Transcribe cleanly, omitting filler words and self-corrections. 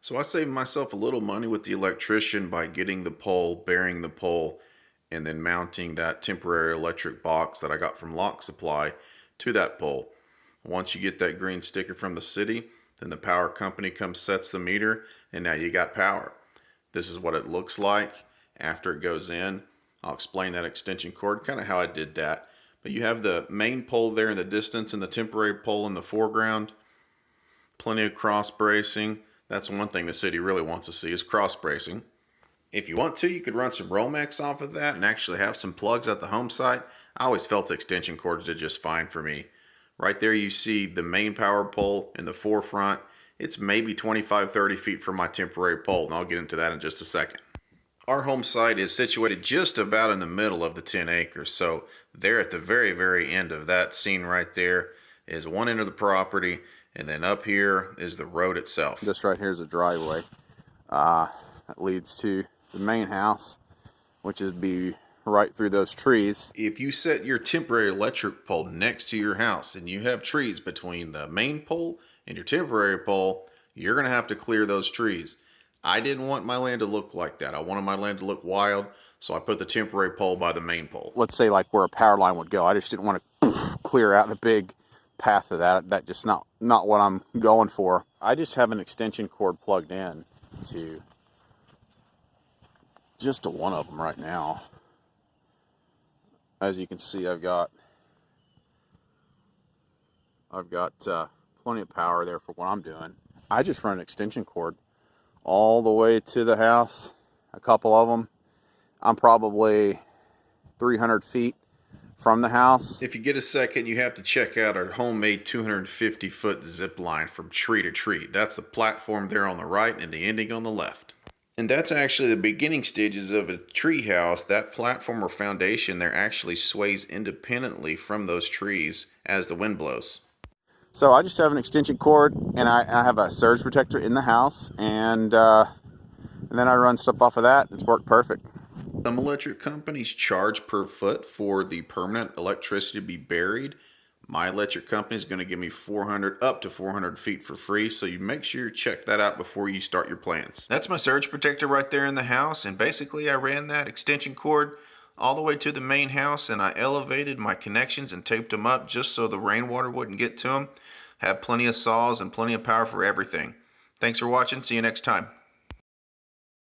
So I saved myself a little money with the electrician by getting the pole, burying the pole, and then mounting that temporary electric box that I got from Lock Supply to that pole. Once you get that green sticker from the city, then the power company comes sets the meter, and now you got power. This is what it looks like after it goes in. I'll explain that extension cord, kind of how I did that. But you have the main pole there in the distance and the temporary pole in the foreground. Plenty of cross bracing. That's one thing the city really wants to see is cross bracing. If you want to, you could run some Romex off of that and actually have some plugs at the home site. I always felt the extension cords did just fine for me. Right there you see the main power pole in the forefront. It's maybe 25-30 feet from my temporary pole, and I'll get into that in just a second. Our home site is situated just about in the middle of the 10 acres, so there at the very end of that scene right there is one end of the property, and then up here is the road itself. This right here is a driveway that leads to the main house, which would be right through those trees. If you set your temporary electric pole next to your house and you have trees between the main pole and your temporary pole, you're going to have to clear those trees. I didn't want my land to look like that. I wanted my land to look wild, so I put the temporary pole by the main pole. Let's say like where a power line would go. I just didn't want to clear out a big path of that. That's just not what I'm going for. I just have an extension cord plugged in to just to one of them right now. As you can see, I've got plenty of power there for what I'm doing. I just run an extension cord all the way to the house, a couple of them. I'm probably 300 feet from the house. If you get a second, you have to check out our homemade 250-foot zip line from tree to tree. That's the platform there on the right and the ending on the left. And that's actually the beginning stages of a tree house. That platform or foundation there actually sways independently from those trees as the wind blows. So I just have an extension cord, and I have a surge protector in the house, and then I run stuff off of that. It's worked perfect. Some electric companies charge per foot for the permanent electricity to be buried. My electric company is going to give me 400 up to 400 feet for free, so you make sure you check that out before you start your plans. That's my surge protector right there in the house, and basically I ran that extension cord all the way to the main house, and I elevated my connections and taped them up just so the rainwater wouldn't get to them. Have plenty of saws and plenty of power for everything. Thanks for watching. See you next time.